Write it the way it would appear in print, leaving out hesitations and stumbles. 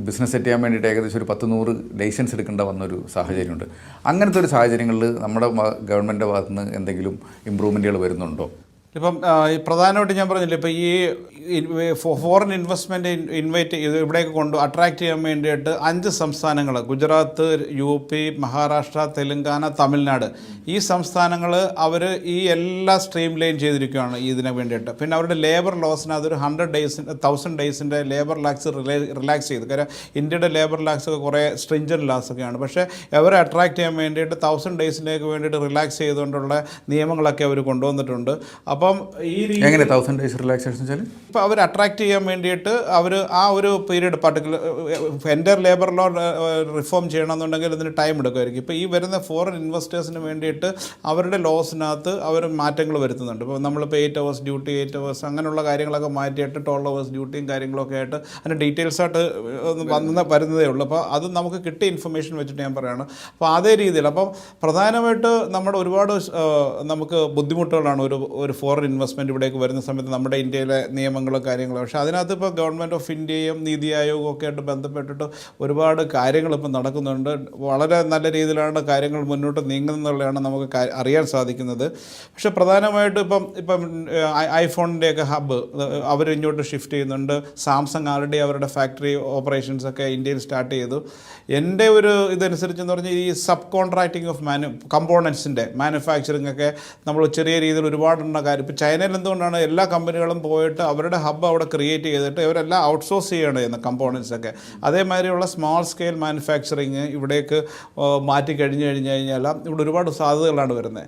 Business set ചെയ്യാൻ വേണ്ടിയിട്ട് ഏകദേശം ഒരു 10-100 ലൈസൻസ് എടുക്കേണ്ട വന്നൊരു സാഹചര്യമുണ്ട്. അങ്ങനത്തെ ഒരു സാഹചര്യങ്ങളിൽ നമ്മുടെ ഗവൺമെൻറ്റിൻ്റെ ഭാഗത്തു നിന്ന് എന്തെങ്കിലും ഇമ്പ്രൂവ്മെൻറ്റുകൾ വരുന്നുണ്ടോ? ഇപ്പം പ്രധാനമായിട്ട് ഞാൻ പറഞ്ഞില്ലേ, ഇപ്പോൾ ഈ ഫോറിൻ ഇൻവെസ്റ്റ്മെൻറ്റ് ഇൻവൈറ്റ് ചെയ്ത് ഇവിടേക്ക് അട്രാക്റ്റ് ചെയ്യാൻ വേണ്ടിയിട്ട് 5 സംസ്ഥാനങ്ങൾ, ഗുജറാത്ത്, UP, മഹാരാഷ്ട്ര, തെലുങ്കാന, തമിഴ്നാട്, ഈ സംസ്ഥാനങ്ങൾ അവർ ഈ എല്ലാ സ്ട്രീം ലൈൻ ചെയ്തിരിക്കുകയാണ് ഇതിന് വേണ്ടിയിട്ട്. പിന്നെ അവരുടെ ലേബർ ലോസിന് അതൊരു 1000 ഡേയ്സിൻ്റെ ലേബർ ലാക്സ് റിലാക്സ് ചെയ്തു. കാരണം ഇന്ത്യയുടെ ലേബർ ലാക്സ് ഒക്കെ കുറേ സ്ട്രിഞ്ചൻ ലാസ് ഒക്കെയാണ്. പക്ഷേ അവരെ അട്രാക്റ്റ് ചെയ്യാൻ വേണ്ടിയിട്ട് 1000 ഡേയ്സിലേക്ക് വേണ്ടിയിട്ട് റിലാക്സ് ചെയ്തുകൊണ്ടുള്ള നിയമങ്ങളൊക്കെ അവർ കൊണ്ടുവന്നിട്ടുണ്ട്. അപ്പം ഈ എങ്ങനെ 1000 ഡേയ്സ് റിലാക്സേഷൻ വെച്ചാൽ ഇപ്പോൾ അവർ അട്രാക്റ്റ് ചെയ്യാൻ വേണ്ടിയിട്ട് അവർ ആ ഒരു പീരീഡ് പർട്ടിക്കുലർ എൻ്റെ ലേബർ ലോ റിഫോം ചെയ്യണമെന്നുണ്ടെങ്കിൽ അതിന് ടൈം എടുക്കുമായിരിക്കും. ഇപ്പോൾ ഈ വരുന്ന ഫോറിൻ ഇൻവെസ്റ്റേഴ്സിന് വേണ്ടിയിട്ട് അവരുടെ ലോസിനകത്ത് അവർ മാറ്റങ്ങൾ വരുത്തുന്നുണ്ട്. ഇപ്പോൾ നമ്മളിപ്പോൾ 8 hours ഡ്യൂട്ടി, 8 hours അങ്ങനെയുള്ള കാര്യങ്ങളൊക്കെ മാറ്റിയിട്ട് 12 hours ഡ്യൂട്ടിയും കാര്യങ്ങളൊക്കെ ആയിട്ട് അതിൻ്റെ ഡീറ്റെയിൽസായിട്ട് വരുന്നതേ ഉള്ളൂ. അപ്പോൾ അത് നമുക്ക് കിട്ടിയ ഇൻഫർമേഷൻ വെച്ചിട്ട് ഞാൻ പറയുകയാണ്. അപ്പോൾ അതേ രീതിയിൽ അപ്പം പ്രധാനമായിട്ട് നമ്മുടെ ഒരുപാട് നമുക്ക് ബുദ്ധിമുട്ടുകളാണ് ഒരു ഫോറിൻ ഇൻവെസ്റ്റ്മെൻറ്റ് ഇവിടേക്ക് വരുന്ന സമയത്ത് നമ്മുടെ ഇന്ത്യയിലെ നിയമങ്ങളും കാര്യങ്ങളും. പക്ഷേ അതിനകത്ത് ഇപ്പോൾ ഗവൺമെൻറ് ഓഫ് ഇന്ത്യയും നീതി ആയോഗവും ഒക്കെ ആയിട്ട് ബന്ധപ്പെട്ടിട്ട് ഒരുപാട് കാര്യങ്ങൾ ഇപ്പം നടക്കുന്നുണ്ട്. വളരെ നല്ല രീതിയിലാണ് കാര്യങ്ങൾ മുന്നോട്ട് നീങ്ങുന്നതെന്നുള്ളതാണ് നമുക്ക് അറിയാൻ സാധിക്കുന്നത്. പക്ഷേ പ്രധാനമായിട്ടും ഇപ്പം ഐഫോണിൻ്റെയൊക്കെ ഹബ്ബ് അവർ ഇങ്ങോട്ട് ഷിഫ്റ്റ് ചെയ്യുന്നുണ്ട്. സാംസങ് ആൾറെഡി അവരുടെ ഫാക്ടറി ഓപ്പറേഷൻസൊക്കെ ഇന്ത്യയിൽ സ്റ്റാർട്ട് ചെയ്തു. എൻ്റെ ഒരു ഇതനുസരിച്ചെന്ന് പറഞ്ഞാൽ ഈ സബ് കോൺട്രാക്റ്റിംഗ് ഓഫ് കമ്പോണൻസിൻ്റെ മാനുഫാക്ചറിങ് ഒക്കെ നമ്മൾ ചെറിയ രീതിയിൽ ഒരുപാടുള്ള കാര്യം. ഇപ്പോൾ ചൈനയിൽ എന്തുകൊണ്ടാണ് എല്ലാ കമ്പനികളും പോയിട്ട് അവരുടെ ഹബ്ബ് അവിടെ ക്രിയേറ്റ് ചെയ്തിട്ട് ഇവരെല്ലാം ഔട്ട്സോഴ്സ് ചെയ്യണം ചെയ്യുന്നത് കമ്പോണൻസൊക്കെ. അതേമാതിരിയുള്ള സ്മോൾ സ്കെയിൽ മാനുഫാക്ചറിങ് ഇവിടേക്ക് മാറ്റി കഴിഞ്ഞാൽ ഇവിടെ ഒരുപാട് സാധ്യതകളാണ് വരുന്നത്.